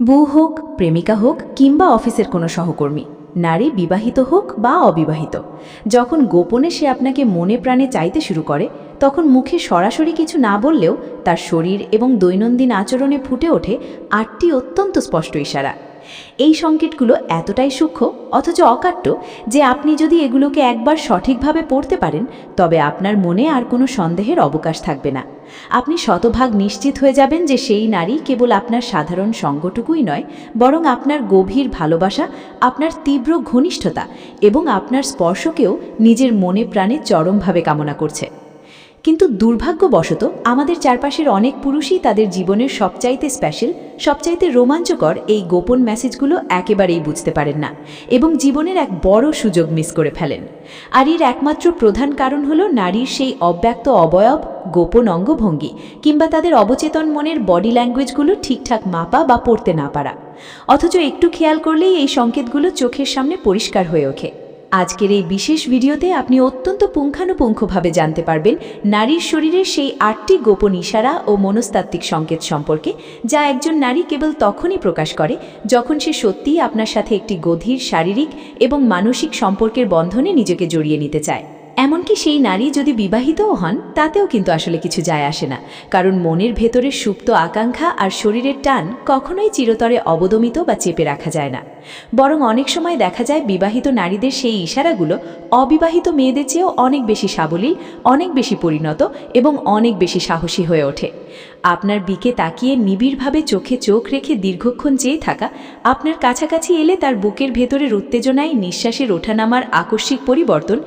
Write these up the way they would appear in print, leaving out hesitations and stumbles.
বউ হোক, প্রেমিকা হোক কিংবা অফিসের কোনো সহকর্মী, নারী বিবাহিত হোক বা অবিবাহিত, যখন গোপনে সে আপনাকে মনে প্রাণে চাইতে শুরু করে, তখন মুখে সরাসরি কিছু না বললেও তার শরীর এবং দৈনন্দিন আচরণে ফুটে ওঠে ৮টি অত্যন্ত স্পষ্ট ইশারা। এই সংকেতগুলো এতটাই সূক্ষ্ম অথচ অকাট্য যে আপনি যদি এগুলোকে একবার সঠিকভাবে পড়তে পারেন, তবে আপনার মনে আর কোনো সন্দেহের অবকাশ থাকবে না। আপনি শতভাগ নিশ্চিত হয়ে যাবেন যে সেই নারী কেবল আপনার সাধারণ সঙ্গটুকুই নয়, বরং আপনার গভীর ভালোবাসা, আপনার তীব্র ঘনিষ্ঠতা এবং আপনার স্পর্শকেও নিজের মনে প্রাণে চরমভাবে কামনা করছে। কিন্তু দুর্ভাগ্যবশত আমাদের চারপাশের অনেক পুরুষই তাদের জীবনের সবচাইতে স্পেশাল, সবচাইতে রোমাঞ্চকর এই গোপন মেসেজগুলো একেবারেই বুঝতে পারেন না এবং জীবনের এক বড় সুযোগ মিস করে ফেলেন। আর এর একমাত্র প্রধান কারণ হলো নারীর সেই অব্যক্ত অবয়ব, গোপন অঙ্গভঙ্গি কিংবা তাদের অবচেতন মনের বডি ল্যাঙ্গুয়েজগুলো ঠিকঠাক মাপা বা পড়তে না পারা। অথচ একটু খেয়াল করলেই এই সংকেতগুলো চোখের সামনে পরিষ্কার হয়ে ওঠে। আজকের এই বিশেষ ভিডিওতে আপনি অত্যন্ত পুঙ্খানুপুঙ্খভাবে জানতে পারবেন নারীর শরীরের সেই ৮টি গোপন ইশারা ও মনস্তাত্ত্বিক সংকেত সম্পর্কে, যা একজন নারী কেবল তখনই প্রকাশ করে যখন সে সত্যিই আপনার সাথে একটি গভীর শারীরিক এবং মানসিক সম্পর্কের বন্ধনে নিজেকে জড়িয়ে নিতে চায়। এমনকি সেই নারী যদি বিবাহিতও হন, তাতেও কিন্তু আসলে কিছু যায় আসে না, কারণ মনের ভেতরের সুপ্ত আকাঙ্ক্ষা আর শরীরের টান কখনোই চিরতরে অবদমিত বা চেপে রাখা যায় না। বরং অনেক সময় দেখা যায় বিবাহিত নারীদের সেই ইশারাগুলো অবিবাহিত মেয়েদের চেয়েও অনেক বেশি সাবলীল, অনেক বেশি পরিণত এবং অনেক বেশি সাহসী হয়ে ওঠে। আপনার দিকে তাকিয়ে নিবিড়ভাবে চোখে চোখ রেখে দীর্ঘক্ষণ চেয়ে থাকা, আপনার কাছাকাছি এলে তার বুকের ভেতরের উত্তেজনায় নিঃশ্বাসের ওঠানামার আকস্মিক পরিবর্তন,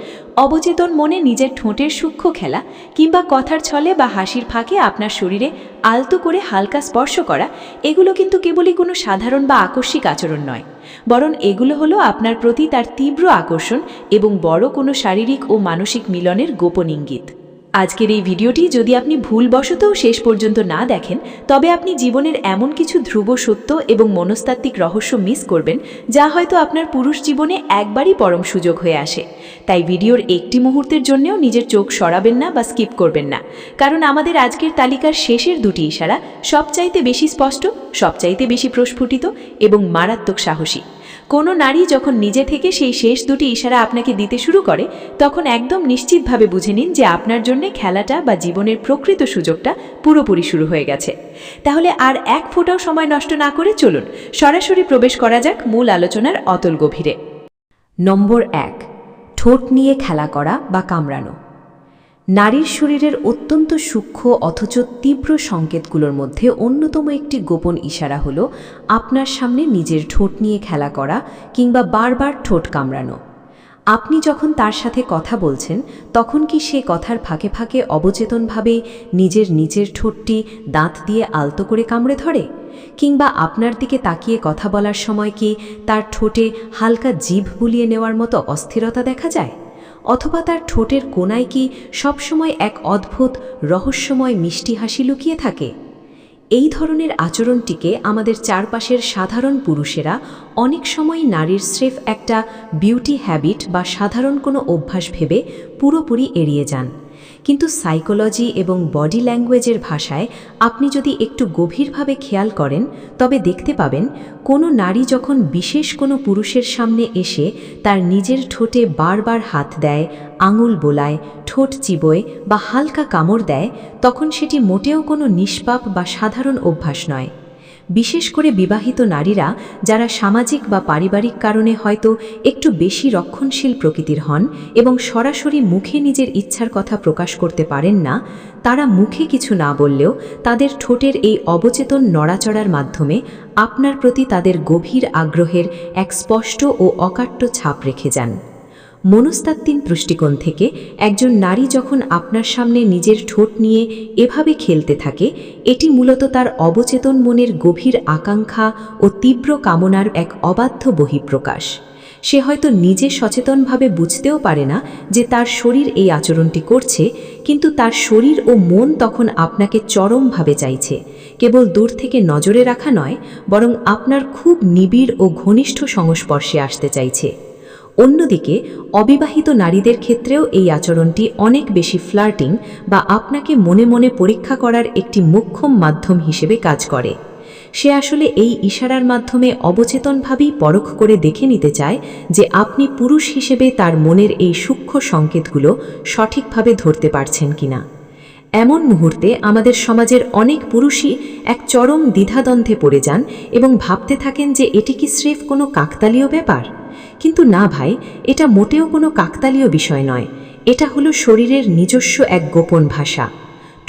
অবচেতন মনে নিজের ঠোঁটের সূক্ষ্ম খেলা কিংবা কথার ছলে বা হাসির ফাঁকে আপনার শরীরে আলতো করে হালকা স্পর্শ করা, এগুলো কিন্তু কেবলই কোনো সাধারণ বা আকস্মিক আচরণ নয়, বরং এগুলো হলো আপনার প্রতি তার তীব্র আকর্ষণ এবং বড় কোনো শারীরিক ও মানসিক মিলনের গোপন ইঙ্গিত। আজকের এই ভিডিওটি যদি আপনি ভুলবশতও শেষ পর্যন্ত না দেখেন, তবে আপনি জীবনের এমন কিছু ধ্রুব সত্য এবং মনস্তাত্ত্বিক রহস্য মিস করবেন, যা হয়তো আপনার পুরুষ জীবনে একবারই পরম সুযোগ হয়ে আসে। তাই ভিডিওর একটি মুহূর্তের জন্যও নিজের চোখ সরাবেন না বা স্কিপ করবেন না, কারণ আমাদের আজকের তালিকার শেষের দুটি ইশারা সবচাইতে বেশি স্পষ্ট, সবচাইতে বেশি প্রস্ফুটিত এবং মারাত্মক সাহসী। কোনো নারী যখন নিজে থেকে সেই শেষ দুটি ইশারা আপনাকে দিতে শুরু করে, তখন একদম নিশ্চিতভাবে বুঝে নিন যে আপনার জন্য খেলাটা বা জীবনের প্রকৃত সুযোগটা পুরোপুরি শুরু হয়ে গেছে। তাহলে আর এক ফোঁটাও সময় নষ্ট না করে চলুন সরাসরি প্রবেশ করা যাক মূল আলোচনার অতল গভীরে। নম্বর ১, ঠোঁট নিয়ে খেলা করা বা কামড়ানো। নারীর শরীরের অত্যন্ত সূক্ষ্ম অথচ তীব্র সংকেতগুলোর মধ্যে অন্যতম একটি গোপন ইশারা হলো আপনার সামনে নিজের ঠোঁট নিয়ে খেলা করা কিংবা বারবার ঠোঁট কামড়ানো। আপনি যখন তার সাথে কথা বলছেন, তখন কি সে কথার ফাঁকে ফাঁকে অবচেতনভাবে নিজের নিচের ঠোঁটটি দাঁত দিয়ে আলতো করে কামড়ে ধরে? কিংবা আপনার দিকে তাকিয়ে কথা বলার সময় কি তার ঠোঁটে হালকা জিভ বুলিয়ে নেওয়ার মতো অস্থিরতা দেখা যায়? অথবা তার ঠোঁটের কোণায় কি সবসময় এক অদ্ভুত রহস্যময় মিষ্টি হাসি লুকিয়ে থাকে? এই ধরনের আচরণটিকে আমাদের চারপাশের সাধারণ পুরুষেরা অনেক সময় নারীর স্রেফ একটা বিউটি হ্যাবিট বা সাধারণ কোনো অভ্যাস ভেবে পুরোপুরি এড়িয়ে যান। কিন্তু সাইকোলজি এবং বডি ল্যাঙ্গুয়েজের ভাষায় আপনি যদি একটু গভীরভাবে খেয়াল করেন, তবে দেখতে পাবেন কোনো নারী যখন বিশেষ কোনো পুরুষের সামনে এসে তার নিজের ঠোঁটে বারবার হাত দেয়, আঙুল বোলায়, ঠোঁট চিবোয় বা হালকা কামড় দেয়, তখন সেটি মোটেও কোনো নিষ্পাপ বা সাধারণ অভ্যাস নয়। বিশেষ করে বিবাহিত নারীরা, যারা সামাজিক বা পারিবারিক কারণে হয়তো একটু বেশি রক্ষণশীল প্রকৃতির হন এবং সরাসরি মুখে নিজের ইচ্ছার কথা প্রকাশ করতে পারেন না, তারা মুখে কিছু না বললেও তাদের ঠোঁটের এই অবচেতন নড়াচড়ার মাধ্যমে আপনার প্রতি তাদের গভীর আগ্রহের এক স্পষ্ট ও অকাট্য ছাপ রেখে যান। মনস্তাত্ত্বিক দৃষ্টিকোণ থেকে একজন নারী যখন আপনার সামনে নিজের ঠোঁট নিয়ে এভাবে খেলতে থাকে, এটি মূলত তার অবচেতন মনের গভীর আকাঙ্ক্ষা ও তীব্র কামনার এক অবাধ্য বহিঃপ্রকাশ। সে হয়তো নিজে সচেতনভাবে বুঝতেও পারে না যে তার শরীর এই আচরণটি করছে, কিন্তু তার শরীর ও মন তখন আপনাকে চরমভাবে চাইছে, কেবল দূর থেকে নজরে রাখা নয়, বরং আপনার খুব নিবিড় ও ঘনিষ্ঠ সংস্পর্শে আসতে চাইছে। অন্যদিকে অবিবাহিত নারীদের ক্ষেত্রেও এই আচরণটি অনেক বেশি ফ্লার্টিং বা আপনাকে মনে মনে পরীক্ষা করার একটি মোক্ষম মাধ্যম হিসেবে কাজ করে। সে আসলে এই ইশারার মাধ্যমে অবচেতনভাবেই পরখ করে দেখে নিতে চায় যে আপনি পুরুষ হিসেবে তার মনের এই সূক্ষ্ম সংকেতগুলো সঠিকভাবে ধরতে পারছেন কিনা। এমন মুহূর্তে আমাদের সমাজের অনেক পুরুষই এক চরম দ্বিধাদ্বন্দ্বে পড়ে যান এবং ভাবতে থাকেন যে এটি কি স্রেফ কোনো কাকতালীয় ব্যাপার। কিন্তু না ভাই, এটা মোটেও কোনো কাকতালীয় বিষয় নয়। এটা হলো শরীরের নিজস্ব এক গোপন ভাষা।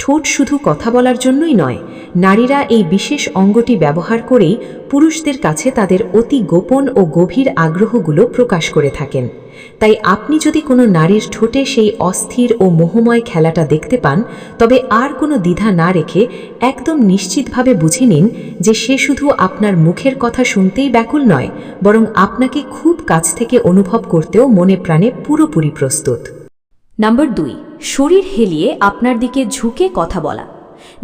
ঠোঁট শুধু কথা বলার জন্যই নয়, নারীরা এই বিশেষ অঙ্গটি ব্যবহার করেই পুরুষদের কাছে তাদের অতি গোপন ও গভীর আগ্রহগুলো প্রকাশ করে থাকেন। তাই আপনি যদি কোনো নারীর ঠোঁটে সেই অস্থির ও মোহময় খেলাটা দেখতে পান, তবে আর কোনো দ্বিধা না রেখে একদম নিশ্চিতভাবে বুঝে নিন যে সে শুধু আপনার মুখের কথা শুনতেই ব্যাকুল নয়, বরং আপনাকে খুব কাছ থেকে অনুভব করতেও মনে প্রাণে পুরোপুরি প্রস্তুত। নাম্বার 2, শরীর হেলিয়ে আপনার দিকে ঝুঁকে কথা বলা।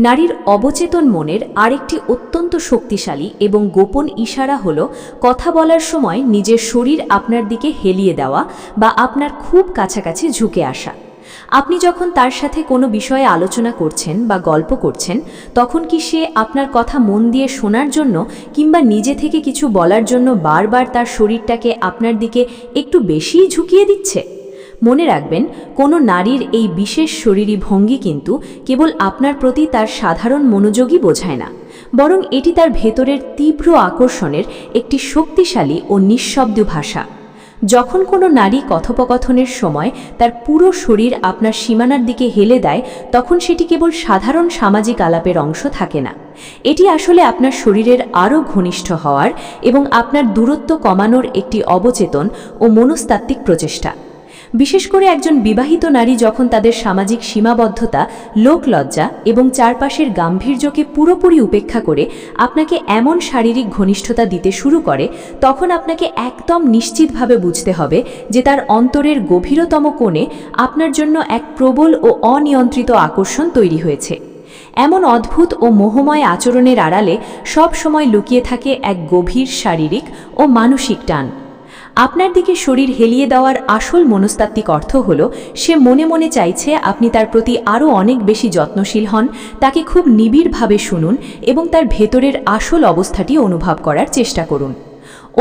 নারীর অবচেতন মনের আরেকটি অত্যন্ত শক্তিশালী এবং গোপন ইশারা হল কথা বলার সময় নিজের শরীর আপনার দিকে হেলিয়ে দেওয়া বা আপনার খুব কাছাকাছি ঝুঁকে আসা। আপনি যখন তার সাথে কোনো বিষয়ে আলোচনা করছেন বা গল্প করছেন, তখন কি সে আপনার কথা মন দিয়ে শোনার জন্য কিংবা নিজে থেকে কিছু বলার জন্য বারবার তার শরীরটাকে আপনার দিকে একটু বেশিই ঝুঁকিয়ে দিচ্ছে? মনে রাখবেন, কোনো নারীর এই বিশেষ শরীরী ভঙ্গি কিন্তু কেবল আপনার প্রতি তার সাধারণ মনোযোগই বোঝায় না, বরং এটি তার ভেতরের তীব্র আকর্ষণের একটি শক্তিশালী ও নিঃশব্দ ভাষা। যখন কোনো নারী কথোপকথনের সময় তার পুরো শরীর আপনার সীমানার দিকে হেলে দেয়, তখন সেটি কেবল সাধারণ সামাজিক আলাপের অংশ থাকে না। এটি আসলে আপনার শরীরের আরও ঘনিষ্ঠ হওয়ার এবং আপনার দূরত্ব কমানোর একটি অবচেতন ও মনস্তাত্ত্বিক প্রচেষ্টা। বিশেষ করে একজন বিবাহিত নারী যখন তাদের সামাজিক সীমাবদ্ধতা, লোকলজ্জা এবং চারপাশের গাম্ভীর্যকে পুরোপুরি উপেক্ষা করে আপনাকে এমন শারীরিক ঘনিষ্ঠতা দিতে শুরু করে, তখন আপনাকে একদম নিশ্চিতভাবে বুঝতে হবে যে তার অন্তরের গভীরতম কোণে আপনার জন্য এক প্রবল ও অনিয়ন্ত্রিত আকর্ষণ তৈরি হয়েছে। এমন অদ্ভুত ও মোহময় আচরণের আড়ালে সব সময় লুকিয়ে থাকে এক গভীর শারীরিক ও মানসিক টান। আপনার দিকে শরীর হেলিয়ে দেওয়ার আসল মনস্তাত্ত্বিক অর্থ হল সে মনে মনে চাইছে আপনি তার প্রতি আরও অনেক বেশি যত্নশীল হন, তাকে খুব নিবিড়ভাবে শুনুন এবং তার ভেতরের আসল অবস্থাটি অনুভব করার চেষ্টা করুন।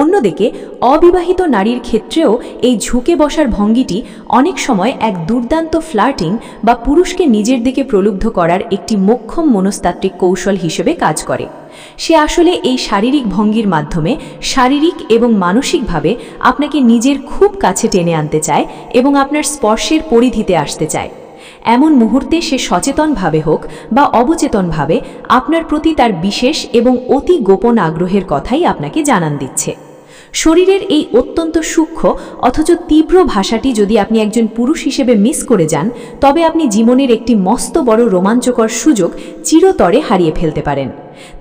অন্যদিকে অবিবাহিত নারীর ক্ষেত্রেও এই ঝুঁকে বসার ভঙ্গিটি অনেক সময় এক দুর্দান্ত ফ্লার্টিং বা পুরুষকে নিজের দিকে প্রলুব্ধ করার একটি মোক্ষম মনস্তাত্ত্বিক কৌশল হিসেবে কাজ করে। সে আসলে এই শারীরিক ভঙ্গির মাধ্যমে শারীরিক এবং মানসিকভাবে আপনাকে নিজের খুব কাছে টেনে আনতে চায় এবং আপনার স্পর্শের পরিধিতে আসতে চায়। এমন মুহূর্তে সে সচেতনভাবে হোক বা অবচেতনভাবে আপনার প্রতি তার বিশেষ এবং অতি গোপন আগ্রহের কথাই আপনাকে জানান দিচ্ছে। শরীরের এই অত্যন্ত সূক্ষ্ম অথচ তীব্র ভাষাটি যদি আপনি একজন পুরুষ হিসেবে মিস করে যান, তবে আপনি জীবনের একটি মস্ত বড় রোমাঞ্চকর সুযোগ চিরতরে হারিয়ে ফেলতে পারেন।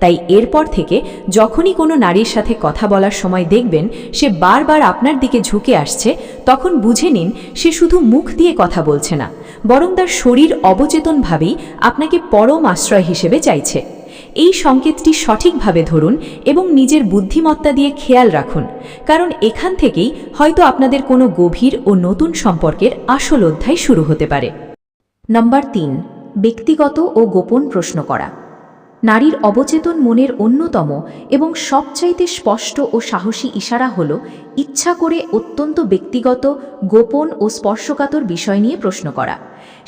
তাই এরপর থেকে যখনই কোনো নারীর সাথে কথা বলার সময় দেখবেন সে বারবার আপনার দিকে ঝুঁকে আসছে, তখন বুঝে নিন সে শুধু মুখ দিয়ে কথা বলছে না, বরং তার শরীর অবচেতনভাবেই আপনাকে পরম আশ্রয় হিসেবে চাইছে। এই সংকেতটি সঠিকভাবে ধরুন এবং নিজের বুদ্ধিমত্তা দিয়ে খেয়াল রাখুন, কারণ এখান থেকেই হয়তো আপনাদের কোনো গভীর ও নতুন সম্পর্কের আসল অধ্যায় শুরু হতে পারে। নাম্বার 3, ব্যক্তিগত ও গোপন প্রশ্ন করা। নারীর অবচেতন মনের অন্যতম এবং সবচাইতে স্পষ্ট ও সাহসী ইশারা হল ইচ্ছা করে অত্যন্ত ব্যক্তিগত, গোপন ও স্পর্শকাতর বিষয় নিয়ে প্রশ্ন করা।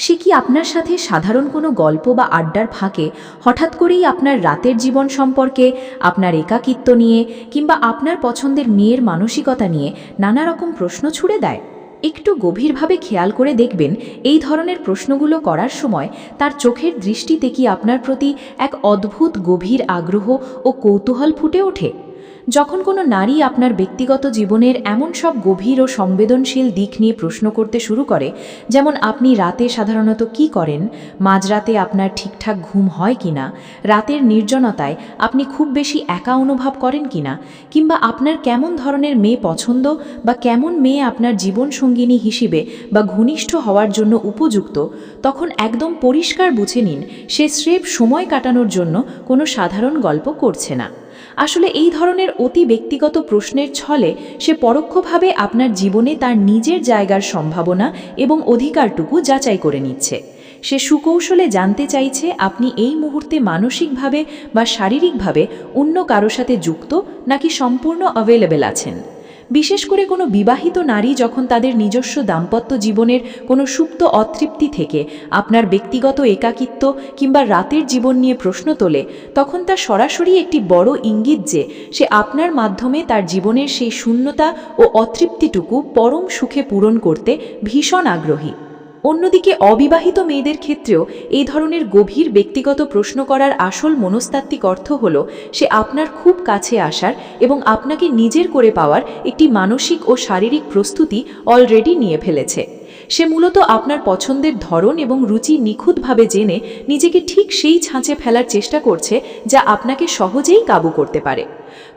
সে কি আপনার সাথে সাধারণ কোনো গল্প বা আড্ডার ফাঁকে হঠাৎ করেই আপনার রাতের জীবন সম্পর্কে, আপনার একাকিত্ব নিয়ে কিংবা আপনার পছন্দের মেয়ের মানসিকতা নিয়ে নানা রকম প্রশ্ন ছুড়ে দেয়? একটু গভীরভাবে খেয়াল করে দেখবেন এই ধরনের প্রশ্নগুলো করার সময় তার চোখের দৃষ্টিতে কি আপনার প্রতি এক অদ্ভুত গভীর আগ্রহ ও কৌতূহল ফুটে ওঠে। যখন কোনো নারী আপনার ব্যক্তিগত জীবনের এমন সব গভীর ও সংবেদনশীল দিক নিয়ে প্রশ্ন করতে শুরু করে, যেমন আপনি রাতে সাধারণত কি করেন, মাঝরাতে আপনার ঠিকঠাক ঘুম হয় কিনা, রাতের নির্জনতায় আপনি খুব বেশি একা অনুভব করেন কিনা, কিংবা আপনার কেমন ধরনের মেয়ে পছন্দ বা কেমন মেয়ে আপনার জীবনসঙ্গিনী হিসেবে বা ঘনিষ্ঠ হওয়ার জন্য উপযুক্ত, তখন একদম পরিষ্কার বুঝে নিন সে স্রেফ সময় কাটানোর জন্য কোনো সাধারণ গল্প করছে না। আসলে এই ধরনের অতি ব্যক্তিগত প্রশ্নের ছলে সে পরোক্ষভাবে আপনার জীবনে তার নিজের জায়গার সম্ভাবনা এবং অধিকারটুকু যাচাই করে নিচ্ছে। সে সুকৌশলে জানতে চাইছে আপনি এই মুহূর্তে মানসিকভাবে বা শারীরিকভাবে অন্য কারো সাথে যুক্ত নাকি সম্পূর্ণ অ্যাভেলেবেল আছেন। বিশেষ করে কোনো বিবাহিত নারী যখন তাদের নিজস্ব দাম্পত্য জীবনের কোনো সুপ্ত অতৃপ্তি থেকে আপনার ব্যক্তিগত একাকিত্ব কিংবা রাতের জীবন নিয়ে প্রশ্ন তোলে, তখন তা সরাসরি একটি বড় ইঙ্গিত যে সে আপনার মাধ্যমে তার জীবনের সেই শূন্যতা ও অতৃপ্তিটুকু পরম সুখে পূরণ করতে ভীষণ আগ্রহী। অন্যদিকে অবিবাহিত মেয়েদের ক্ষেত্রেও এই ধরনের গভীর ব্যক্তিগত প্রশ্ন করার আসল মনস্তাত্ত্বিক অর্থ হল সে আপনার খুব কাছে আসার এবং আপনাকে নিজের করে পাওয়ার একটি মানসিক ও শারীরিক প্রস্তুতি অলরেডি নিয়ে ফেলেছে। সে মূলত আপনার পছন্দের ধরন এবং রুচি নিখুঁতভাবে জেনে নিজেকে ঠিক সেই ছাঁচে ফেলার চেষ্টা করছে যা আপনাকে সহজেই কাবু করতে পারে।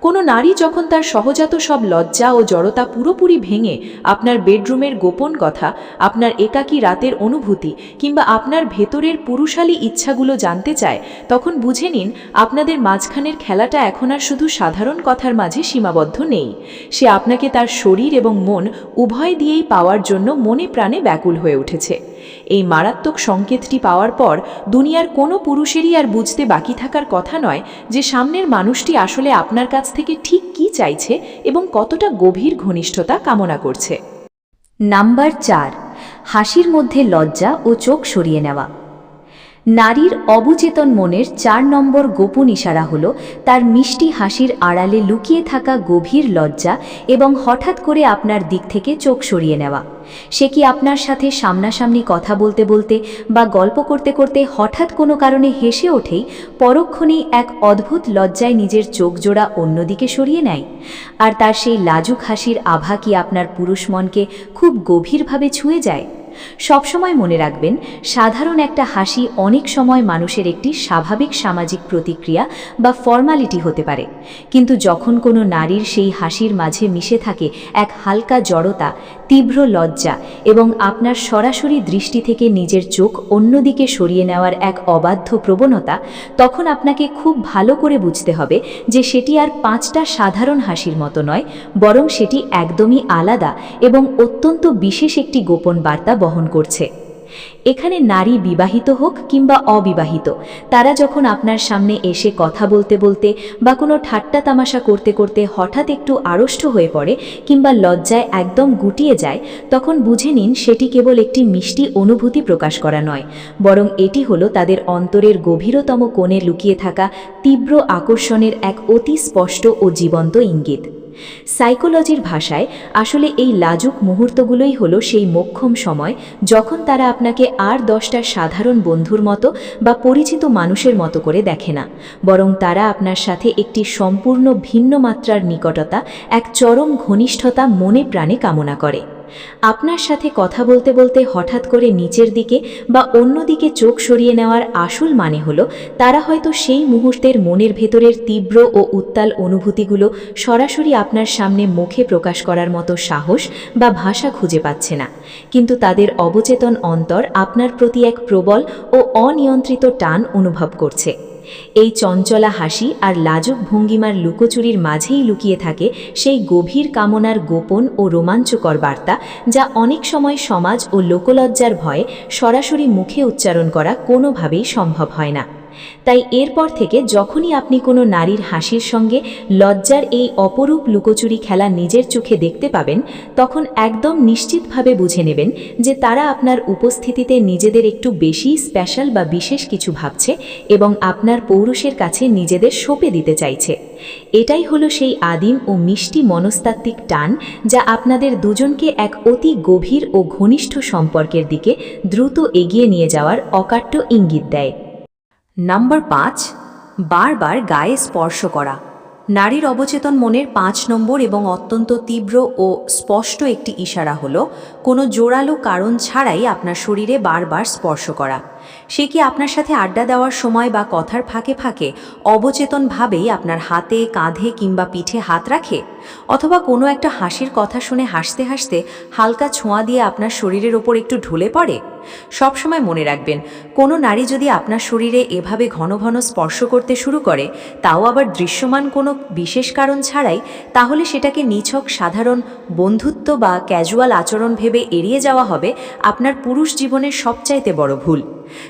কোনো নারী যখন তার সহজাত সব লজ্জা ও জড়তা পুরোপুরি ভেঙে আপনার বেডরুমের গোপন কথা, আপনার একাকী রাতের অনুভূতি কিংবা আপনার ভেতরের পুরুষালী ইচ্ছাগুলো জানতে চায়, তখন বুঝে নিন আপনাদের মাঝখানের খেলাটা এখন আর শুধু সাধারণ কথার মাঝে সীমাবদ্ধ নেই। সে আপনাকে তার শরীর এবং মন উভয় দিয়েই পাওয়ার জন্য মনে প্রাণে ব্যাকুল হয়ে উঠেছে। এই মারাত্মক সংকেতটি পাওয়ার পর দুনিয়ার কোনো পুরুষেরই আর বুঝতে বাকি থাকার কথা নয় যে সামনের মানুষটি আসলে আপনার কাছ থেকে ঠিক কী চাইছে এবং কতটা গভীর ঘনিষ্ঠতা কামনা করছে। নাম্বার 4, হাসির মধ্যে লজ্জা ও চোখ সরিয়ে নেওয়া। নারীর অবচেতন মনের 4 নম্বর গোপন ইশারা হল তার মিষ্টি হাসির আড়ালে লুকিয়ে থাকা গভীর লজ্জা এবং হঠাৎ করে আপনার দিক থেকে চোখ সরিয়ে নেওয়া। সে কি আপনার সাথে সামনাসামনি কথা বলতে বলতে বা গল্প করতে করতে হঠাৎ কোনো কারণে হেসে ওঠেই পরক্ষণেই এক অদ্ভুত লজ্জায় নিজের চোখ জোড়া অন্যদিকে সরিয়ে নেয়? আর তার সেই লাজুক হাসির আভা কি আপনার পুরুষ মনকে খুব গভীরভাবে ছুঁয়ে যায়? সবসময় মনে রাখবেন, সাধারণ একটা হাসি অনেক সময় মানুষের একটি স্বাভাবিক সামাজিক প্রতিক্রিয়া বা ফর্মালিটি হতে পারে, কিন্তু যখন কোনো নারীর সেই হাসির মাঝে মিশে থাকে এক হালকা জড়তা, তীব্র লজ্জা এবং আপনার সরাসরি দৃষ্টি থেকে নিজের চোখ অন্যদিকে সরিয়ে নেওয়ার এক অবাধ্য প্রবণতা, তখন আপনাকে খুব ভালো করে বুঝতে হবে যে সেটি আর 5টা সাধারণ হাসির মতো নয়, বরং সেটি একদমই আলাদা এবং অত্যন্ত বিশেষ একটি গোপন বার্তা বহন করছে। এখানে নারী বিবাহিত হোক কিংবা অবিবাহিত, তারা যখন আপনার সামনে এসে কথা বলতে বলতে বা কোনো ঠাট্টা তামাশা করতে করতে হঠাৎ একটু আড়ষ্ট হয়ে পড়ে কিংবা লজ্জায় একদম গুটিয়ে যায়, তখন বুঝে নিন সেটি কেবল একটি মিষ্টি অনুভূতি প্রকাশ করা নয়, বরং এটি হলো তাদের অন্তরের গভীরতম কোণে লুকিয়ে থাকা তীব্র আকর্ষণের এক অতি স্পষ্ট ও জীবন্ত ইঙ্গিত। সাইকোলজির ভাষায় আসলে এই লাজুক মুহূর্তগুলোই হলো সেই মোক্ষম সময় যখন তারা আপনাকে আর 10টা সাধারণ বন্ধুর মতো বা পরিচিত মানুষের মতো করে দেখে না, বরং তারা আপনার সাথে একটি সম্পূর্ণ ভিন্ন মাত্রার নিকটতা, এক চরম ঘনিষ্ঠতা মনে প্রাণে কামনা করে। আপনার সাথে কথা বলতে বলতে হঠাৎ করে নিচের দিকে বা অন্যদিকে চোখ সরিয়ে নেওয়ার আসল মানে হলো তারা হয়তো সেই মুহূর্তের মনের ভেতরের তীব্র ও উত্তাল অনুভূতিগুলো সরাসরি আপনার সামনে মুখে প্রকাশ করার মতো সাহস বা ভাষা খুঁজে পাচ্ছে না, কিন্তু তাদের অবচেতন অন্তর আপনার প্রতি এক প্রবল ও অনিয়ন্ত্রিত টান অনুভব করছে। এই চঞ্চলা হাসি আর লাজুক ভঙ্গিমার লুকোচুরির মাঝেই লুকিয়ে থাকে সেই গভীর কামনার গোপন ও রোমাঞ্চকর বার্তা, যা অনেক সময় সমাজ ও লোকলজ্জার ভয়ে সরাসরি মুখে উচ্চারণ করা কোনোভাবেই সম্ভব হয় না। তাই এরপর থেকে যখনই আপনি কোনো নারীর হাসির সঙ্গে লজ্জার এই অপরূপ লুকোচুরি খেলা নিজের চোখে দেখতে পাবেন, তখন একদম নিশ্চিতভাবে বুঝে নেবেন যে তারা আপনার উপস্থিতিতে নিজেদের একটু বেশি স্পেশাল বা বিশেষ কিছু ভাবছে এবং আপনার পৌরুষের কাছে নিজেদের সঁপে দিতে চাইছে। এটাই হলো সেই আদিম ও মিষ্টি মনস্তাত্ত্বিক টান যা আপনাদের দুজনকে এক অতি গভীর ও ঘনিষ্ঠ সম্পর্কের দিকে দ্রুত এগিয়ে নিয়ে যাওয়ার অকাট্য ইঙ্গিত দেয়। নাম্বার 5, বারবার গায়ে স্পর্শ করা। নারীর অবচেতন মনের 5 নম্বর এবং অত্যন্ত তীব্র ও স্পষ্ট একটি ইশারা হলো কোনো জোরালো কারণ ছাড়াই আপনার শরীরে বারবার স্পর্শ করা। সে কি আপনার সাথে আড্ডা দেওয়ার সময় বা কথার ফাঁকে ফাঁকে অবচেতনভাবেই আপনার হাতে, কাঁধে কিংবা পিঠে হাত রাখে, অথবা কোনো একটা হাসির কথা শুনে হাসতে হাসতে হালকা ছোঁয়া দিয়ে আপনার শরীরের ওপর একটু ঢলে পড়ে? সবসময় মনে রাখবেন, কোনো নারী যদি আপনার শরীরে এভাবে ঘন ঘন স্পর্শ করতে শুরু করে, তাও আবার দৃশ্যমান কোনো বিশেষ কারণ ছাড়াই, তাহলে সেটাকে নিছক সাধারণ বন্ধুত্ব বা ক্যাজুয়াল আচরণ ভেবে এড়িয়ে যাওয়া হবে আপনার পুরুষ জীবনের সবচাইতে বড় ভুল।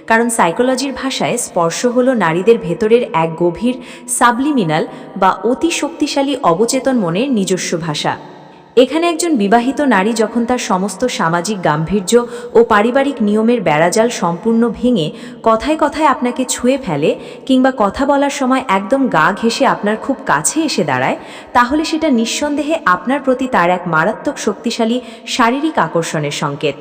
কারণ সাইকোলজির ভাষায় স্পর্শ হলো নারীদের ভেতরের এক গভীর সাবলিমিনাল বা অতি শক্তিশালী অবচেতন মনের নিজস্ব ভাষা। এখানে একজন বিবাহিত নারী যখন তার সমস্ত সামাজিক গাম্ভীর্য ও পারিবারিক নিয়মের বেড়াজাল সম্পূর্ণ ভেঙে কথায় কথায় আপনাকে ছুঁয়ে ফেলে কিংবা কথা বলার সময় একদম গা ঘেঁষে আপনার খুব কাছে এসে দাঁড়ায়, তাহলে সেটা নিঃসন্দেহে আপনার প্রতি তার এক মারাত্মক শক্তিশালী শারীরিক আকর্ষণের সংকেত।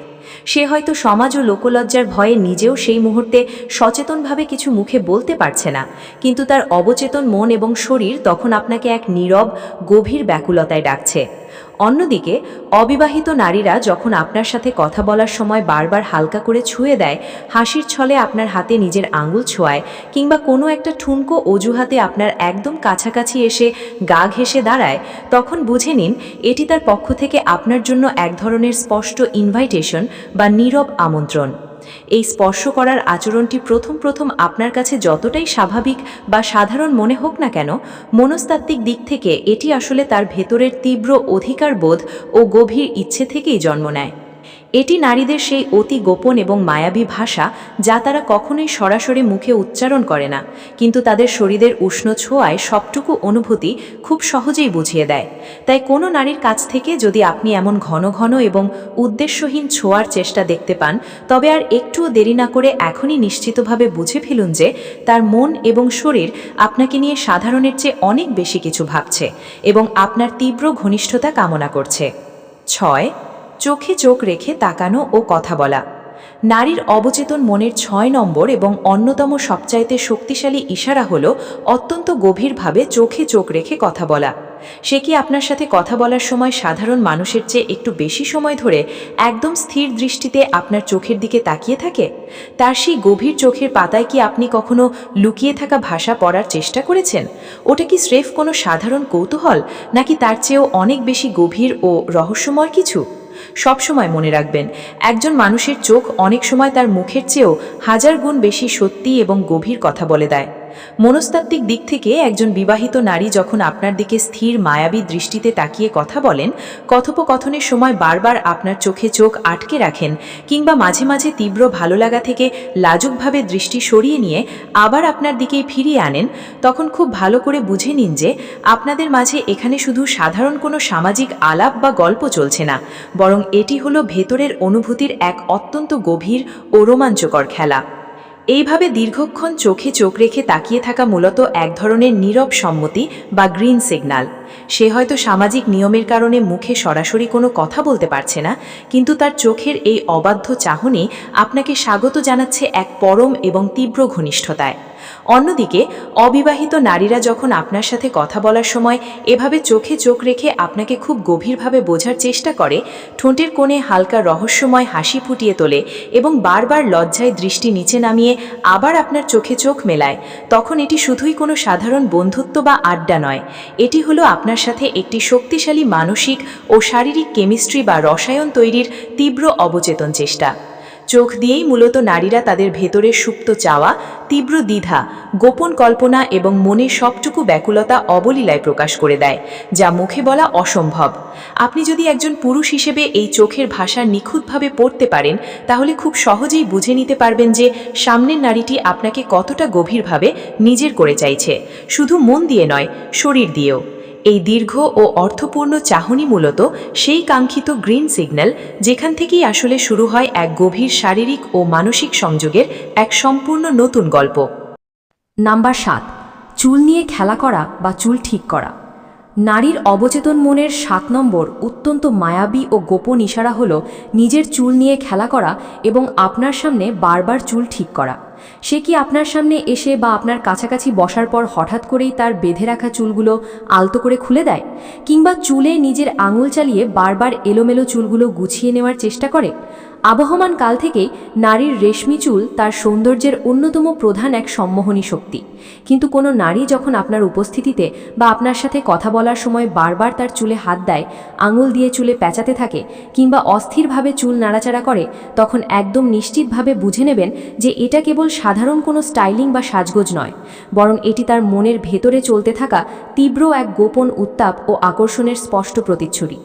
সে হয়তো সমাজ ও লোকলজ্জার ভয়ে নিজেও সেই মুহূর্তে সচেতনভাবে কিছু মুখে বলতে পারছে না, কিন্তু তার অবচেতন মন এবং শরীর তখন আপনাকে এক নীরব গভীর ব্যাকুলতায় ডাকছে। অন্যদিকে অবিবাহিত নারীরা যখন আপনার সাথে কথা বলার সময় বারবার হালকা করে ছুঁয়ে দেয়, হাসির ছলে আপনার হাতে নিজের আঙুল ছোঁয়ায় কিংবা কোনো একটা ঠুনকো অজুহাতে আপনার একদম কাছাকাছি এসে গা ঘেঁষে দাঁড়ায়, তখন বুঝে নিন এটি তার পক্ষ থেকে আপনার জন্য এক ধরনের স্পষ্ট ইনভাইটেশন বা নীরব আমন্ত্রণ। এই স্পর্শ করার আচরণটি প্রথম আপনার কাছে যতটাই স্বাভাবিক বা সাধারণ মনে হোক না কেন, মনস্তাত্ত্বিক দিক থেকে এটি আসলে তার ভেতরের তীব্র অধিকারবোধ ও গভীর ইচ্ছে থেকেই জন্ম নেয়। এটি নারীদের সেই অতি গোপন এবং মায়াবী ভাষা যা তারা কখনোই সরাসরি মুখে উচ্চারণ করে না, কিন্তু তাদের শরীরের উষ্ণ ছোঁয়ায় সবটুকু অনুভূতি খুব সহজেই বুঝিয়ে দেয়। তাই কোনো নারীর কাছ থেকে যদি আপনি এমন ঘন ঘন এবং উদ্দেশ্যহীন ছোঁয়ার চেষ্টা দেখতে পান, তবে আর একটুও দেরি না করে এখনই নিশ্চিতভাবে বুঝে ফেলুন যে তার মন এবং শরীর আপনাকে নিয়ে সাধারণের চেয়ে অনেক বেশি কিছু ভাবছে এবং আপনার তীব্র ঘনিষ্ঠতা কামনা করছে। 6. চোখে চোখ রেখে তাকানো ও কথা বলা। নারীর অবচেতন মনের 6 নম্বর এবং অন্যতম সবচাইতে শক্তিশালী ইশারা হলো অত্যন্ত গভীরভাবে চোখে চোখ রেখে কথা বলা। সে কি আপনার সাথে কথা বলার সময় সাধারণ মানুষের চেয়ে একটু বেশি সময় ধরে একদম স্থির দৃষ্টিতে আপনার চোখের দিকে তাকিয়ে থাকে? তার সেই গভীর চোখের পাতায় কি আপনি কখনো লুকিয়ে থাকা ভাষা পড়ার চেষ্টা করেছেন? ওটা কি স্রেফ কোনো সাধারণ কৌতূহল, নাকি তার চেয়েও অনেক বেশি গভীর ও রহস্যময় কিছু? সবসময় মনে রাখবেন, একজন মানুষের চোখ অনেক সময় তার মুখের চেয়েও 1000 গুণ বেশি সত্যি এবং গভীর কথা বলে দেয়। মনস্তাত্ত্বিক দিক থেকে একজন বিবাহিত নারী যখন আপনার দিকে স্থির মায়াবী দৃষ্টিতে তাকিয়ে কথা বলেন, কথোপকথনের সময় বারবার আপনার চোখে চোখ আটকে রাখেন কিংবা মাঝে মাঝে তীব্র ভালো লাগা থেকে লাজুকভাবে দৃষ্টি সরিয়ে নিয়ে আবার আপনার দিকেই ফিরিয়ে আনেন, তখন খুব ভালো করে বুঝে নিন যে আপনাদের মাঝে এখানে শুধু সাধারণ কোনো সামাজিক আলাপ বা গল্প চলছে না, বরং এটি হলো ভেতরের অনুভূতির এক অত্যন্ত গভীর ও রোমাঞ্চকর খেলা। এইভাবে দীর্ঘক্ষণ চোখে চোখ রেখে তাকিয়ে থাকা মূলত এক ধরনের নীরব সম্মতি বা গ্রিন সিগন্যাল। সে হয়তো সামাজিক নিয়মের কারণে মুখে সরাসরি কোনো কথা বলতে পারছে না, কিন্তু তার চোখের এই অবাধ্য চাহনি আপনাকে স্বাগত জানাচ্ছে এক পরম এবং তীব্র ঘনিষ্ঠতায়। অন্যদিকে অবিবাহিত নারীরা যখন আপনার সাথে কথা বলার সময় এভাবে চোখে চোখ রেখে আপনাকে খুব গভীরভাবে বোঝার চেষ্টা করে, ঠোঁটের কোণে হালকা রহস্যময় হাসি ফুটিয়ে তোলে এবং বারবার লজ্জায় দৃষ্টি নিচে নামিয়ে আবার আপনার চোখে চোখ মেলায়, তখন এটি শুধুই কোনো সাধারণ বন্ধুত্ব বা আড্ডা নয়, এটি হলো আপনার সাথে একটি শক্তিশালী মানসিক ও শারীরিক কেমিস্ট্রি বা রসায়ন তৈরির তীব্র অবচেতন চেষ্টা। চোখ দিয়েই মূলত নারীরা তাদের ভেতরের সুপ্ত চাওয়া, তীব্র দ্বিধা, গোপন কল্পনা এবং মনের সবটুকু ব্যাকুলতা অবলীলায় প্রকাশ করে দেয়, যা মুখে বলা অসম্ভব। আপনি যদি একজন পুরুষ হিসেবে এই চোখের ভাষা নিখুঁতভাবে পড়তে পারেন, তাহলে খুব সহজেই বুঝে নিতে পারবেন যে সামনের নারীটি আপনাকে কতটা গভীরভাবে নিজের করে চাইছে, শুধু মন দিয়ে নয়, শরীর দিয়েও। এই দীর্ঘ ও অর্থপূর্ণ চাহনি মূলত সেই কাঙ্ক্ষিত গ্রিন সিগন্যাল, যেখান থেকেই আসলে শুরু হয় এক গভীর শারীরিক ও মানসিক সংযোগের এক সম্পূর্ণ নতুন গল্প। নাম্বার 7, চুল নিয়ে খেলা করা বা চুল ঠিক করা। নারীর অবচেতন মনের 7 নম্বর অত্যন্ত মায়াবী ও গোপন ইশারা হলো নিজের চুল নিয়ে খেলা করা এবং আপনার সামনে বারবার চুল ঠিক করা। সে কি আপনার সামনে এসে বা আপনার কাছাকাছি বসার পর হঠাৎ করেই তার বেঁধে রাখা চুলগুলো আলতো করে খুলে দেয়, কিংবা চুলে নিজের আঙুল চালিয়ে বারবার এলোমেলো চুলগুলো গুছিয়ে নেওয়ার চেষ্টা করে? আবহমান কাল থেকেই নারীর রেশমি চুল তার সৌন্দর্যের অন্যতম প্রধান এক সম্মোহনী শক্তি, কিন্তু কোনো নারী যখন আপনার উপস্থিতিতে বা আপনার সাথে কথা বলার সময় বারবার তার চুলে হাত দেয়, আঙুল দিয়ে চুলে পেঁচাতে থাকে কিংবা অস্থিরভাবে চুল নাড়াচাড়া করে, তখন একদম নিশ্চিতভাবে বুঝে নেবেন যে এটা কেবল সাধারণ কোনো স্টাইলিং বা সাজগোজ নয়, বরং এটি তার মনের ভেতরে চলতে থাকা তীব্র এক গোপন উত্তাপ ও আকর্ষণের স্পষ্ট প্রতিচ্ছবি।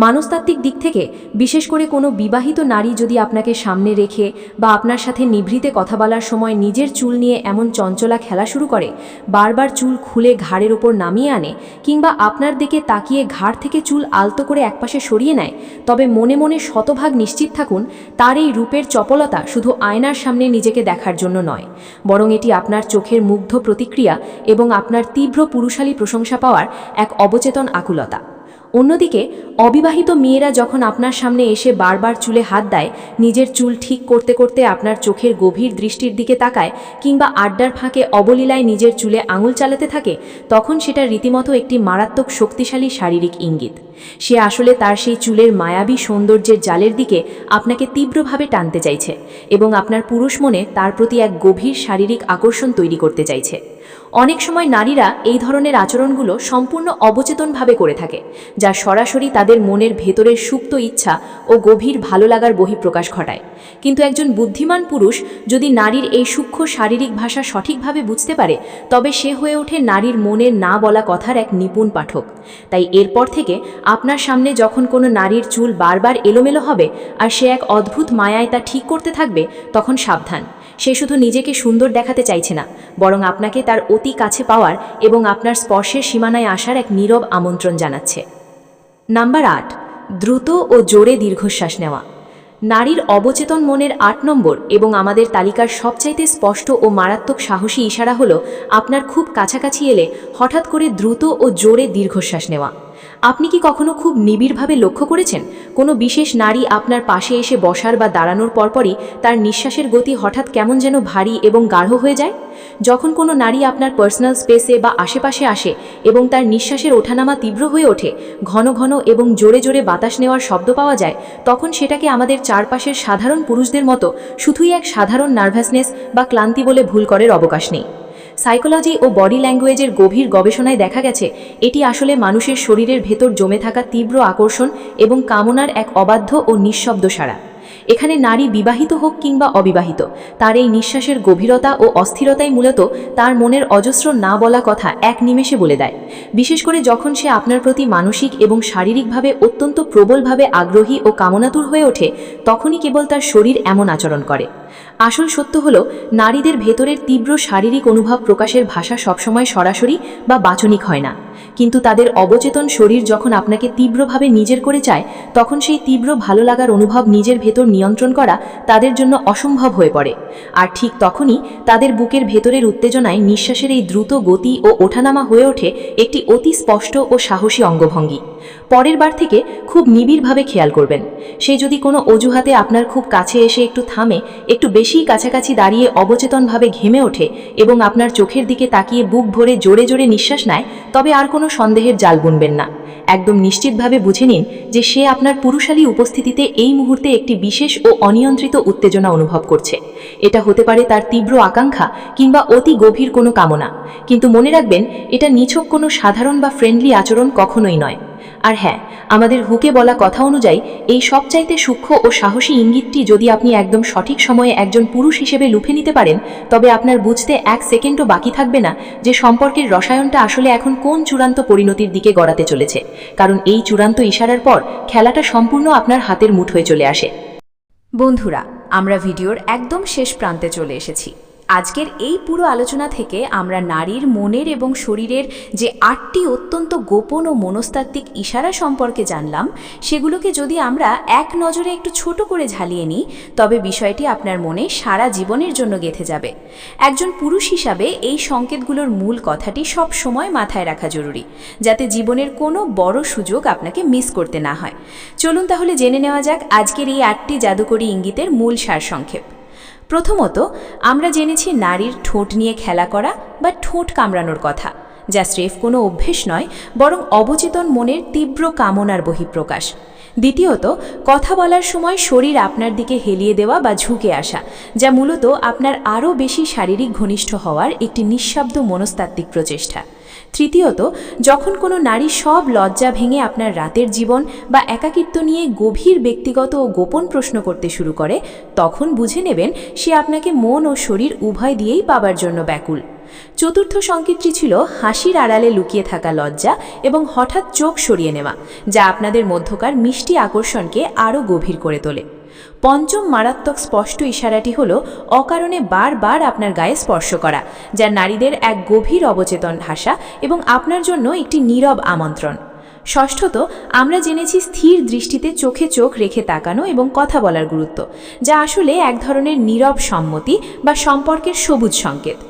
মনস্তাত্ত্বিক দিক থেকে বিশেষ করে কোনো বিবাহিত নারী যদি আপনাকে সামনে রেখে বা আপনার সাথে নিভৃতে কথা বলার সময় নিজের চুল নিয়ে এমন চঞ্চলা খেলা শুরু করে, বারবার চুল খুলে ঘাড়ের ওপর নামিয়ে আনে কিংবা আপনার দিকে তাকিয়ে ঘাড় থেকে চুল আলতো করে একপাশে সরিয়ে নেয়, তবে মনে মনে শতভাগ নিশ্চিত থাকুন তার এই রূপের চপলতা শুধু আয়নার সামনে নিজেকে দেখার জন্য নয়, বরং এটি আপনার চোখের মুগ্ধ প্রতিক্রিয়া এবং আপনার তীব্র পুরুষালী প্রশংসা পাওয়ার এক অবচেতন আকুলতা। অন্যদিকে অবিবাহিত মেয়েরা যখন আপনার সামনে এসে বারবার চুলে হাত দেয়, নিজের চুল ঠিক করতে করতে আপনার চোখের গভীর দৃষ্টির দিকে তাকায় কিংবা আড্ডার ফাঁকে অবলীলায় নিজের চুলে আঙুল চালাতে থাকে, তখন সেটা রীতিমতো একটি মারাত্মক শক্তিশালী শারীরিক ইঙ্গিত। সে আসলে তার সেই চুলের মায়াবী সৌন্দর্যের জালের দিকে আপনাকে তীব্রভাবে টানতে চাইছে এবং আপনার পুরুষ মনে তার প্রতি এক গভীর শারীরিক আকর্ষণ তৈরি করতে চাইছে। অনেক সময় নারীরা এই ধরনের আচরণগুলো সম্পূর্ণ অবচেতনভাবে করে থাকে, যা সরাসরি তাদের মনের ভেতরের সুপ্ত ইচ্ছা ও গভীর ভালো লাগার বহিঃপ্রকাশ ঘটায়। কিন্তু একজন বুদ্ধিমান পুরুষ যদি নারীর এই সূক্ষ্ম শারীরিক ভাষা সঠিকভাবে বুঝতে পারে, তবে সে হয়ে ওঠে নারীর মনের না বলা কথার এক নিপুণ পাঠক। তাই এরপর থেকে আপনার সামনে যখন কোনো নারীর চুল বারবার এলোমেলো হবে আর সে এক অদ্ভুত মায়ায় তা ঠিক করতে থাকবে, তখন সাবধান, সে শুধু নিজেকে সুন্দর দেখাতে চাইছে না, বরং আপনাকে তার অতি কাছে পাওয়ার এবং আপনার স্পর্শের সীমানায় আসার এক নীরব আমন্ত্রণ জানাচ্ছে। নাম্বার 8, দ্রুত ও জোরে দীর্ঘশ্বাস নেওয়া। নারীর অবচেতন মনের 8 নম্বর এবং আমাদের তালিকার সবচাইতে স্পষ্ট ও মারাত্মক সাহসী ইশারা হলো আপনার খুব কাছাকাছি এলে হঠাৎ করে দ্রুত ও জোরে দীর্ঘশ্বাস নেওয়া। আপনি কি কখনো খুব নিবিড়ভাবে লক্ষ্য করেছেন কোনো বিশেষ নারী আপনার পাশে এসে বসার বা দাঁড়ানোর পরপরই তার নিঃশ্বাসের গতি হঠাৎ কেমন যেন ভারী এবং গাঢ় হয়ে যায়? যখন কোনো নারী আপনার পার্সোনাল স্পেসে বা আশেপাশে আসে এবং তার নিঃশ্বাসের ওঠানামা তীব্র হয়ে ওঠে, ঘন ঘন এবং জোরে জোরে বাতাস নেওয়ার শব্দ পাওয়া যায়, তখন সেটাকে আমাদের চারপাশের সাধারণ পুরুষদের মতো শুধুই এক সাধারণ নার্ভাসনেস বা ক্লান্তি বলে ভুল করার অবকাশ নেই। সাইকোলজি ও বডি ল্যাঙ্গুয়েজের গভীর গবেষণায় দেখা গেছে এটি আসলে মানুষের শরীরের ভেতর জমে থাকা তীব্র আকর্ষণ এবং কামনার এক অবাধ্য ও নিঃশব্দ সাড়া। এখানে নারী বিবাহিত হোক কিংবা অবিবাহিত, তার এই নিঃশ্বাসের গভীরতা ও অস্থিরতাই মূলত তার মনের অজস্র না বলা কথা এক নিমেষে বলে দেয়। বিশেষ করে যখন সে আপনার প্রতি মানসিক এবং শারীরিকভাবে অত্যন্ত প্রবলভাবে আগ্রহী ও কামনাতুর হয়ে ওঠে, তখনই কেবল তার শরীর এমন আচরণ করে। আসল সত্য হলো নারীদের ভেতরের তীব্র শারীরিক অনুভব প্রকাশের ভাষা সবসময় সরাসরি বা বাচনিক হয় না, কিন্তু তাদের অবচেতন শরীর যখন আপনাকে তীব্রভাবে নিজের করে চায়, তখন সেই তীব্র ভালো লাগার অনুভব নিজের ভেতর নিয়ন্ত্রণ করা তাদের জন্য অসম্ভব হয়ে পড়ে। আর ঠিক তখনই তাদের বুকের ভেতরের উত্তেজনায় নিঃশ্বাসের এই দ্রুত গতি ও ওঠানামা হয়ে ওঠে একটি অতি স্পষ্ট ও সাহসী অঙ্গভঙ্গি। পরের বার থেকে খুব নিবিড়ভাবে খেয়াল করবেন, সে যদি কোনো অজুহাতে আপনার খুব কাছে এসে একটু থামে, একটু বেশি কাছাকাছি দাঁড়িয়ে অবচেতনভাবে ঘেমে ওঠে এবং আপনার চোখের দিকে তাকিয়ে বুক ভরে জোরে জোরে নিঃশ্বাস নেয়, তবে আর কোনো সন্দেহের জাল বুনবেন না। একদম নিশ্চিতভাবে বুঝে নিন যে সে আপনার পুরুষালী উপস্থিতিতে এই মুহূর্তে একটি বিশেষ ও অনিয়ন্ত্রিত উত্তেজনা অনুভব করছে। এটা হতে পারে তার তীব্র আকাঙ্ক্ষা কিংবা অতি গভীর কোনো কামনা, কিন্তু মনে রাখবেন এটা নিছক কোনো সাধারণ বা ফ্রেন্ডলি আচরণ কখনোই নয়। আর হ্যাঁ, আমাদের হুকে বলা কথা অনুযায়ী এই সবচাইতে সূক্ষ্ম ও সাহসী ইঙ্গিতটি যদি আপনি একদম সঠিক সময়ে একজন পুরুষ হিসেবে লুফে নিতে পারেন, তবে আপনার বুঝতে এক সেকেন্ডও বাকি থাকবে না যে সম্পর্কের রসায়নটা আসলে এখন কোন চূড়ান্ত পরিণতির দিকে গড়াতে চলেছে, কারণ এই চূড়ান্ত ইশারার পর খেলাটা সম্পূর্ণ আপনার হাতের মুঠোয় চলে আসে। বন্ধুরা, আমরা ভিডিওর একদম শেষ প্রান্তে চলে এসেছি। আজকের এই পুরো আলোচনা থেকে আমরা নারীর মনের এবং শরীরের যে 8টি অত্যন্ত গোপন ও মনস্তাত্ত্বিক ইশারা সম্পর্কে জানলাম, সেগুলোকে যদি আমরা এক নজরে একটু ছোট করে ঝালিয়ে নিই, তবে বিষয়টি আপনার মনে সারা জীবনের জন্য গেঁথে যাবে। একজন পুরুষ হিসাবে এই সংকেতগুলোর মূল কথাটি সব সময় মাথায় রাখা জরুরি, যাতে জীবনের কোনো বড় সুযোগ আপনাকে মিস করতে না হয়। চলুন তাহলে জেনে নেওয়া যাক আজকের এই 8টি জাদুকরী ইঙ্গিতের মূল সারসংক্ষেপ। প্রথমত, আমরা জেনেছি নারীর ঠোঁট নিয়ে খেলা করা বা ঠোঁট কামড়ানোর কথা, যা স্রেফ কোনো অভ্যেস নয়, বরং অবচেতন মনের তীব্র কামনার বহিঃপ্রকাশ। দ্বিতীয়ত, কথা বলার সময় শরীর আপনার দিকে হেলিয়ে দেওয়া বা ঝুঁকে আসা, যা মূলত আপনার আরও বেশি শারীরিক ঘনিষ্ঠ হওয়ার একটি নিঃশব্দ মনস্তাত্ত্বিক প্রচেষ্টা। তৃতীয়ত, যখন কোনো নারী সব লজ্জা ভেঙে আপনার রাতের জীবন বা একাকিত্ব নিয়ে গভীর ব্যক্তিগত ও গোপন প্রশ্ন করতে শুরু করে, তখন বুঝে নেবেন সে আপনাকে মন ও শরীর উভয় দিয়েই পাবার জন্য ব্যাকুল। চতুর্থ সংকেতটি ছিল হাসির আড়ালে লুকিয়ে থাকা লজ্জা এবং হঠাৎ চোখ সরিয়ে নেওয়া, যা আপনাদের মধ্যকার মিষ্টি আকর্ষণকে আরও গভীর করে তোলে। পঞ্চম মারাত্মক স্পষ্ট ইশারাটি হল অকারণে বারবার আপনার গায়ে স্পর্শ করা, যা নারীদের এক গভীর অবচেতন ভাষা এবং আপনার জন্য একটি নীরব আমন্ত্রণ। ষষ্ঠত, আমরা জেনেছি স্থির দৃষ্টিতে চোখে চোখ রেখে তাকানো এবং কথা বলার গুরুত্ব, যা আসলে এক ধরনের নীরব সম্মতি বা সম্পর্কের সবুজ সংকেত।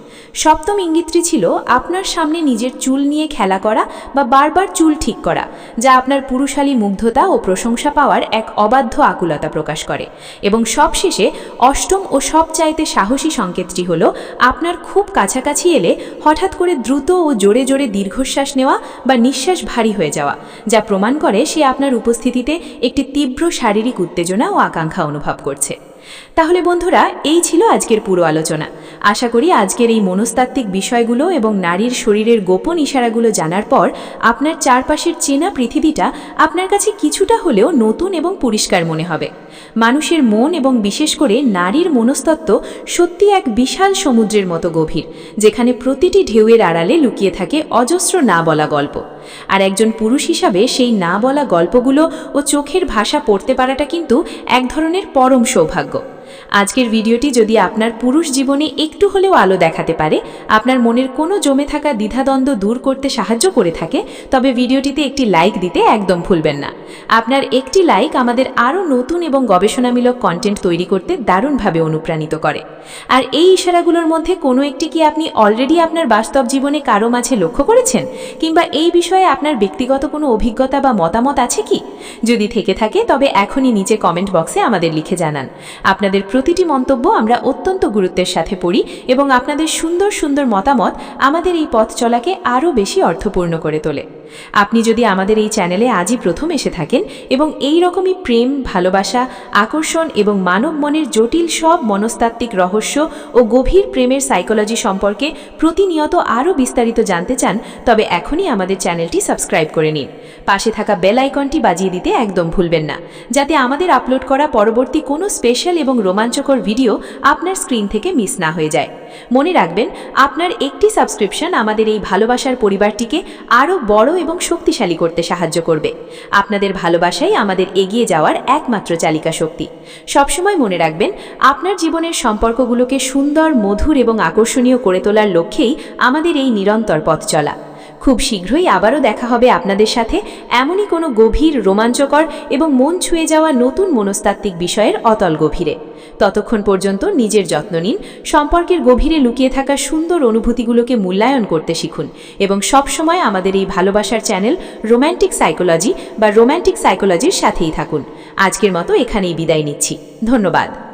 সপ্তম ইঙ্গিতটি ছিল আপনার সামনে নিজের চুল নিয়ে খেলা করা বা বারবার চুল ঠিক করা, যা আপনার পুরুষালী মুগ্ধতা ও প্রশংসা পাওয়ার এক অবাধ্য আকুলতা প্রকাশ করে। এবং সবশেষে অষ্টম ও সবচাইতে সাহসী সংকেতটি হল আপনার খুব কাছাকাছি এলে হঠাৎ করে দ্রুত ও জোরে জোরে দীর্ঘশ্বাস নেওয়া বা নিঃশ্বাস ভারী হয়ে যাওয়া, যা প্রমাণ করে সে আপনার উপস্থিতিতে একটি তীব্র শারীরিক উত্তেজনা ও আকাঙ্ক্ষা অনুভব করছে। তাহলে বন্ধুরা, এই ছিল আজকের পুরো আলোচনা। আশা করি আজকের এই মনস্তাত্ত্বিক বিষয়গুলো এবং নারীর শরীরের গোপন ইশারাগুলো জানার পর আপনার চারপাশের চেনা পৃথিবীটা আপনার কাছে কিছুটা হলেও নতুন এবং পরিষ্কার মনে হবে। মানুষের মন এবং বিশেষ করে নারীর মনস্তত্ত্ব সত্যি এক বিশাল সমুদ্রের মতো গভীর, যেখানে প্রতিটি ঢেউয়ের আড়ালে লুকিয়ে থাকে অজস্র না বলা গল্প। আর একজন পুরুষ হিসাবে সেই না বলা গল্পগুলো ও চোখের ভাষা পড়তে পারাটা কিন্তু এক ধরনের পরম সৌভাগ্য। আজকের ভিডিওটি যদি আপনার পুরুষ জীবনে একটু হলেও আলো দেখাতে পারে, আপনার মনের কোনো জমে থাকা দ্বিধাদ্বন্দ্ব দূর করতে সাহায্য করে থাকে, তবে ভিডিওটিতে একটি লাইক দিতে একদম ভুলবেন না। আপনার একটি লাইক আমাদের আরও নতুন এবং গবেষণামূলক কন্টেন্ট তৈরি করতে দারুণভাবে অনুপ্রাণিত করে। আর এই ইশারাগুলোর মধ্যে কোনো একটি কি আপনি অলরেডি আপনার বাস্তব জীবনে কারো মাঝে লক্ষ্য করেছেন, কিংবা এই বিষয়ে আপনার ব্যক্তিগত কোনো অভিজ্ঞতা বা মতামত আছে কি? যদি থেকে থাকে তবে এখনই নিচে কমেন্ট বক্সে আমাদের লিখে জানান। আপনাদের প্রতিটি মন্তব্য আমরা অত্যন্ত গুরুত্বের সাথে পড়ি এবং আপনাদের সুন্দর সুন্দর মতামত আমাদের এই পথ চলাকে আরও বেশি অর্থপূর্ণ করে তোলে। আপনি যদি আমাদের এই চ্যানেলে আজই প্রথম এসে থাকেন এবং এই রকমই প্রেম, ভালোবাসা, আকর্ষণ এবং মানব মনের জটিল সব মনস্তাত্ত্বিক রহস্য ও গভীর প্রেমের সাইকোলজি সম্পর্কে প্রতিনিয়ত আরও বিস্তারিত জানতে চান, তবে এখনই আমাদের চ্যানেলটি সাবস্ক্রাইব করে নিন। পাশে থাকা বেল আইকনটি বাজিয়ে দিতে একদম ভুলবেন না, যাতে আমাদের আপলোড করা পরবর্তী কোনো স্পেশাল এবং রোমাঞ্চকর ভিডিও আপনার স্ক্রিন থেকে মিস না হয়ে যায়। মনে রাখবেন, আপনার একটি সাবস্ক্রিপশন আমাদের এই ভালোবাসার পরিবারটিকে আরও বড় এবং শক্তিশালী করতে সাহায্য করবে। আপনাদের ভালোবাসাই আমাদের এগিয়ে যাওয়ার একমাত্র চালিকা শক্তি। সবসময় মনে রাখবেন, আপনার জীবনের সম্পর্কগুলোকে সুন্দর, মধুর এবং আকর্ষণীয় করে তোলার লক্ষ্যেই আমাদের এই নিরন্তর পথ চলা। খুব শীঘ্রই আবারও দেখা হবে আপনাদের সাথে এমনই কোনো গভীর, রোমাঞ্চকর এবং মন ছুঁয়ে যাওয়া নতুন মনস্তাত্ত্বিক বিষয়ের অতল গভীরে। ততক্ষণ পর্যন্ত নিজের যত্ন নিন, সম্পর্কের গভীরে লুকিয়ে থাকা সুন্দর অনুভূতিগুলোকে মূল্যায়ন করতে শিখুন এবং সবসময় আমাদের এই ভালোবাসার চ্যানেল রোম্যান্টিক সাইকোলজি বা রোম্যান্টিক সাইকোলজির সাথেই থাকুন। আজকের মতো এখানেই বিদায় নিচ্ছি। ধন্যবাদ।